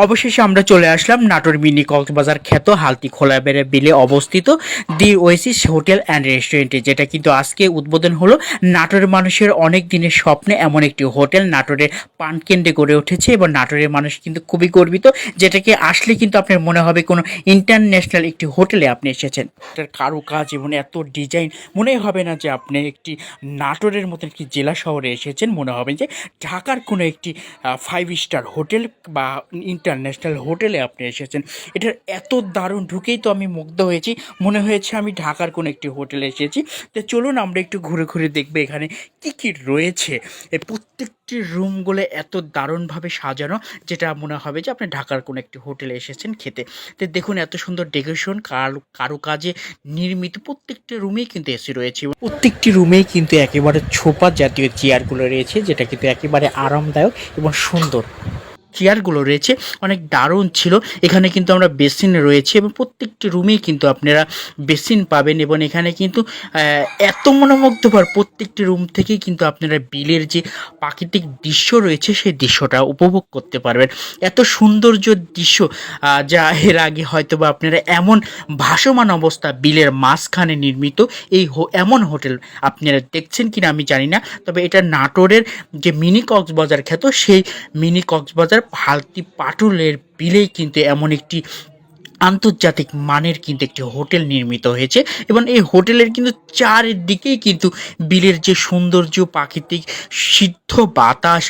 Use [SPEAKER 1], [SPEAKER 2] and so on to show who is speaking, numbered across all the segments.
[SPEAKER 1] অবশেষে আমরা চলে আসলাম নাটোর মিনি কক্সবাজার খ্যাত হালতি খোলাবেড়ে বিলে অবস্থিত দি ওয়েসিস হোটেল অ্যান্ড রেস্টুরেন্টে, যেটা কিন্তু আজকে উদ্বোধন হলো। নাটোরের মানুষের অনেক দিনের স্বপ্নে এমন একটি হোটেল নাটোরের প্রাণকেন্দ্রে গড়ে উঠেছে এবং নাটোরের মানুষ কিন্তু খুবই গর্বিত, যেটাকে আসলে কিন্তু আপনার মনে হবে কোনো ইন্টারন্যাশনাল একটি হোটেলে আপনি এসেছেন। এটার কারুকাজ এবং এত ডিজাইন মনে হবে না যে আপনি একটি নাটোরের মতো একটি জেলা শহরে এসেছেন, মনে হবে যে ঢাকার কোনো একটি 5 স্টার হোটেল বা ইন্টারন্যাশনাল হোটেলে আপনি এসেছেন। এটার এত দারুণ ঢুকেই তো আমি মুগ্ধ হয়েছি, মনে হয়েছে আমি ঢাকার কোনো একটি হোটেলে এসেছি। তো চলুন আমরা একটু ঘুরে ঘুরে দেখবো এখানে কি কি রয়েছে। এই প্রত্যেকটি রুমগুলো এত দারুণভাবে সাজানো, যেটা মনে হবে যে আপনি ঢাকার কোনো একটি হোটেলে এসেছেন খেতে। তো দেখুন এত সুন্দর ডেকোরেশন, কারুকাজে নির্মিত প্রত্যেকটি রুমেই কিন্তু এসি রয়েছে। প্রত্যেকটি রুমেই কিন্তু একেবারে ছোপা জাতীয় চেয়ারগুলো রয়েছে, যেটা কিন্তু একেবারে আরামদায়ক এবং সুন্দর। চেয়ারগুলো রয়েছে অনেক দারুণ ছিল। এখানে কিন্তু আমরা বেসিন রয়েছে এবং প্রত্যেকটি রুমেই কিন্তু আপনারা বেসিন পাবেন এবং এখানে কিন্তু এত মনোমুগ্ধকর প্রত্যেকটি রুম থেকেই কিন্তু আপনারা বিলের যে প্রাকৃতিক দৃশ্য রয়েছে সেই দৃশ্যটা উপভোগ করতে পারবেন। এত সৌন্দর্য দৃশ্য যা এর আগে হয়তো বা আপনারা এমন ভাসমান অবস্থা বিলের মাঝখানে নির্মিত এমন হোটেল আপনারা দেখছেন কিনা আমি জানি না, তবে এটা নাটোরের যে মিনি কক্সবাজার খ্যাত সেই মিনি কক্সবাজার হালতি পাটুলের বিলেই কিন্তু এমন একটি আন্তর্জাতিক মানের কিন্তু একটি হোটেল নির্মিত হয়েছে এবং এই হোটেলের কিন্তু চারিদিকেই কিন্তু বিলের যে সৌন্দর্য, প্রাকৃতিক সিদ্ধ বাতাস,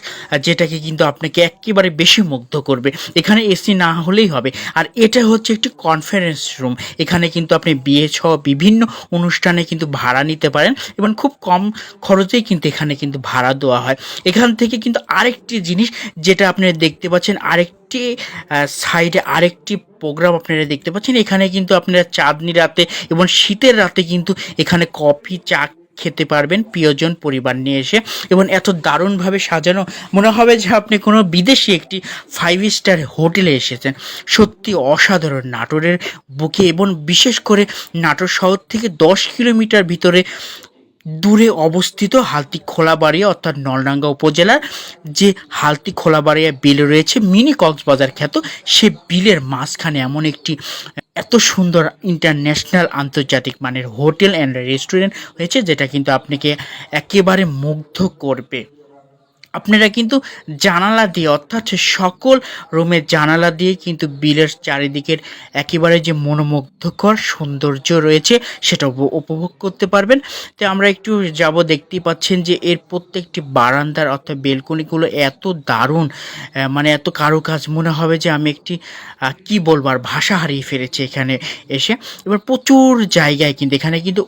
[SPEAKER 1] যেটাকে কিন্তু আপনাকে একেবারে বেশি মুগ্ধ করবে। এখানে এসি না হলেই হবে। আর এটা হচ্ছে একটি কনফারেন্স রুম। এখানে কিন্তু আপনি বিয়ে সহ বিভিন্ন অনুষ্ঠানে কিন্তু ভাড়া নিতে পারেন এবং খুব কম খরচেই কিন্তু এখানে কিন্তু ভাড়া দেওয়া হয়। এখান থেকে কিন্তু আরেকটি জিনিস যেটা আপনারা দেখতে পাচ্ছেন, আরেকটি সাইডে আরেকটি প্রোগ্রাম আপনারা দেখতে পাচ্ছেন। এখানে কিন্তু আপনারা চাঁদনি রাতে এবং শীতের রাতে কিন্তু এখানে কফি চা খেতে পারবেন প্রিয়জন পরিবার নিয়ে এসে, এবং এত দারুণভাবে সাজানো মনে হবে যে আপনি কোনো বিদেশি একটি 5 স্টার হোটেলে এসেছেন। সত্যি অসাধারণ নাটোরের বুকে এবং বিশেষ করে নাটোর শহর থেকে 10 কিলোমিটার ভিতরে দূরে অবস্থিত হালতি খোলাবাড়িয়া অর্থাৎ নলডাঙ্গা উপজেলার যে হালতি খোলাবাড়িয়া বিল রয়েছে মিনি কক্সবাজার খ্যাত, সে বিলের মাঝখানে এমন একটি এত সুন্দর ইন্টারন্যাশনাল আন্তর্জাতিক মানের হোটেল অ্যান্ড রেস্টুরেন্ট হয়েছে, যেটা কিন্তু আপনাকে একেবারে মুগ্ধ করবে। আপনারা কিন্তু জানালা দিয়ে অর্থাৎ সকল রুমের জানালা দিয়ে কিন্তু বিলের চারিদিকের একেবারে যে মনোমুগ্ধকর সৌন্দর্য রয়েছে সেটা উপভোগ করতে পারবেন। তো আমরা একটু যাব, দেখতেই পাচ্ছেন যে এর প্রত্যেকটি বারান্দার অর্থাৎ বেলকনিগুলো এত দারুণ, মানে এত কারুকাজ মনে হবে যে আমি একটি কি বলবো আর ভাষা হারিয়ে ফেলেছি এখানে এসে। এবার প্রচুর জায়গায় কিন্তু এখানে কিন্তু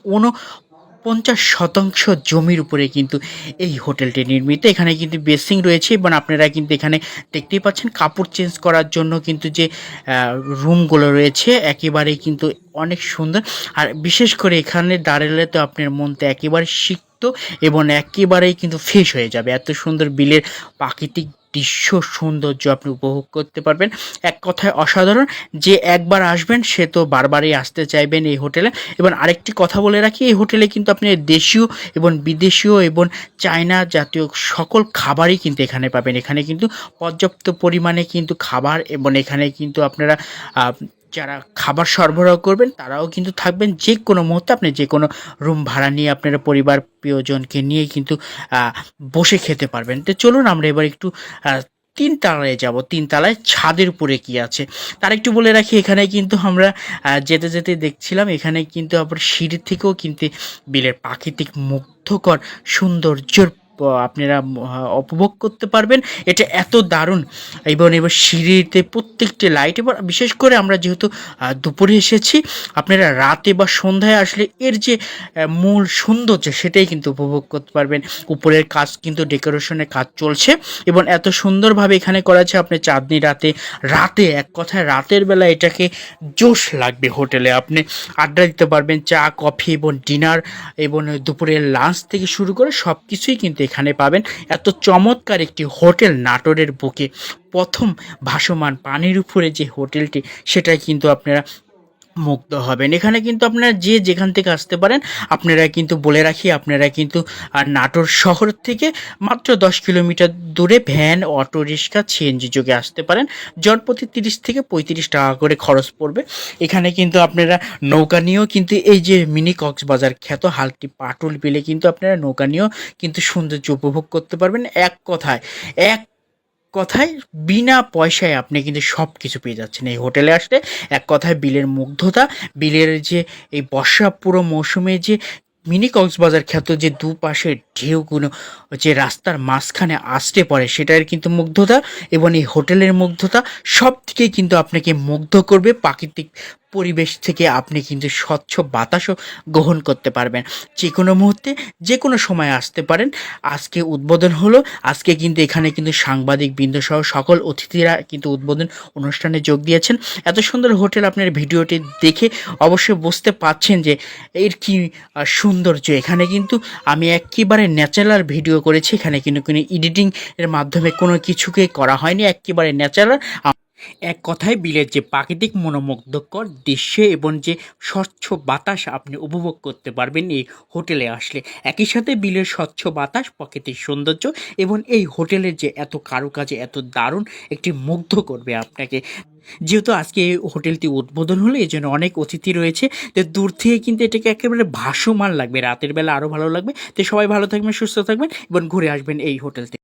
[SPEAKER 1] 50% জমির উপরে কিন্তু এই হোটেলটি নির্মিত। এখানে কিন্তু বেসিং রয়েছে এবং আপনারা কিন্তু এখানে দেখতেই পাচ্ছেন কাপড় চেঞ্জ করার জন্য কিন্তু যে রুমগুলো রয়েছে একেবারেই কিন্তু অনেক সুন্দর। আর বিশেষ করে এখানে দাঁড়ালে তো আপনার মনটা একেবারে সিক্ত এবং একেবারেই কিন্তু ফ্রেশ হয়ে যাবে। এত সুন্দর বিলের প্রাকৃতিক দৃশ্য সৌন্দর্য আপনি উপভোগ করতে পারবেন। এক কথায় অসাধারণ। যে একবার আসবেন সে তো বারবারই আসতে চাইবেন এই হোটেলে। এবং আরেকটি কথা বলে রাখি, এই হোটেলে কিন্তু আপনি দেশীয় এবং বিদেশীয় এবং চায়না জাতীয় সকল খাবারই কিন্তু এখানে পাবেন। এখানে কিন্তু পর্যাপ্ত পরিমাণে কিন্তু খাবার এবং এখানে কিন্তু আপনারা যারা খাবার সরবরাহ করবেন তারাও কিন্তু থাকবেন। যে কোনো মুহূর্তে আপনি যে কোনো রুম ভাড়া নিয়ে আপনারা পরিবার প্রিয়জনকে নিয়ে কিন্তু বসে খেতে পারবেন। তো চলুন আমরা এবার একটু 3 তলায় যাব। 3 তলায় ছাদের উপরে কি আছে তার একটু বলে রাখি। এখানে কিন্তু আমরা যেতে যেতে দেখছিলাম এখানে কিন্তু আবার সিঁড়ি থেকেও কিন্তু বিলের প্রাকৃতিক মুগ্ধকর সৌন্দর্যর আপনারা উপভোগ করতে পারবেন। এটা এত দারুণ। এবার সিঁড়িতে প্রত্যেকটি লাইট, এবার বিশেষ করে আমরা যেহেতু দুপুরে এসেছি, আপনারা রাতে বা সন্ধ্যায় আসলে এর যে মূল সৌন্দর্য সেটাই কিন্তু উপভোগ করতে পারবেন। উপরের কাজ কিন্তু ডেকোরেশনের কাজ চলছে এবং এত সুন্দরভাবে এখানে করা আছে। আপনি চাঁদনি রাতে এক কথায় রাতের বেলা এটাকে জোশ লাগবে। হোটেলে আপনি আড্ডা দিতে পারবেন, চা কফি এবং ডিনার এবং দুপুরের লাঞ্চ থেকে শুরু করে সব কিছুই কিন্তু এখানে পাবেন। এত চমৎকার একটি হোটেল নাটোরের বুকে প্রথম ভাসমান পানির উপরে যে হোটেলটি, সেটাই কিন্তু আপনারা মুগ্ধ হবেন। এখানে কিন্তু আপনারা যে যেখান থেকে আসতে পারেন, আপনারা কিন্তু বলে রাখি, আপনারা কিন্তু নাটোর শহর থেকে মাত্র 10 কিলোমিটার দূরে ভ্যান, অটো রিক্সা, সিএনজি যোগে আসতে পারেন। জনপ্রতি 30 থেকে 35 টাকা করে খরচ পড়বে। এখানে কিন্তু আপনারা নৌকা নিয়েও কিন্তু এই যে মিনি কক্সবাজার খ্যাত হালটি পাটুল বিলে কিন্তু আপনারা নৌকা নিয়েও কিন্তু সৌন্দর্য উপভোগ করতে পারবেন। এক কথায় বিনা পয়সায় আপনি কিন্তু সব কিছু পেয়ে যাচ্ছেন এই হোটেলে আসলে। এক কথায় বিলের মুগ্ধতা, বিলের যে এই বর্ষা পুরো মৌসুমে যে মিনি কক্সবাজার খ্যাত যে দুপাশের ঢেউগুলো যে রাস্তার মাঝখানে আসতে পড়ে, সেটার কিন্তু মুগ্ধতা এবং এই হোটেলের মুগ্ধতা সব থেকেই কিন্তু আপনাকে মুগ্ধ করবে। প্রাকৃতিক পরিবেশ থেকে আপনি কিন্তু স্বচ্ছ বাতাসও গ্রহণ করতে পারবেন। যে কোনো মুহূর্তে যে কোনো সময় আসতে পারেন। আজকে উদ্বোধন হলো, আজকে কিন্তু এখানে কিন্তু সাংবাদিক বৃন্দ সহ সকল অতিথিরা কিন্তু উদ্বোধন অনুষ্ঠানে যোগ দিয়েছেন। এত সুন্দর হোটেল আপনার ভিডিওটি দেখে অবশ্যই বুঝতে পারছেন যে এর কি সৌন্দর্য। এখানে কিন্তু আমি একেবারে ন্যাচারাল ভিডিও করেছি, এখানে কিন্তু কোনো এডিটিং এর মাধ্যমে কোনো কিছুকে করা হয়নি, একেবারে ন্যাচারাল। এক কথায় বিলের যে প্রাকৃতিক মনোমুগ্ধকর দৃশ্য এবং যে স্বচ্ছ বাতাস আপনি উপভোগ করতে পারবেন এই হোটেলে আসলে। একই সাথে বিলের স্বচ্ছ বাতাস, প্রাকৃতিক সৌন্দর্য এবং এই হোটেলের যে এত কারুকাজে এত দারুণ একটি মুগ্ধ করবে আপনাকে। যেহেতু আজকে এই হোটেলটি উদ্বোধন হলো, এই জন্য অনেক অতিথি রয়েছে, তো দূর থেকে কিন্তু এটাকে একেবারে ভাসমান লাগবে, রাতের বেলা আরও ভালো লাগবে। তো সবাই ভালো থাকবেন, সুস্থ থাকবেন এবং ঘুরে আসবেন এই হোটেল থেকে।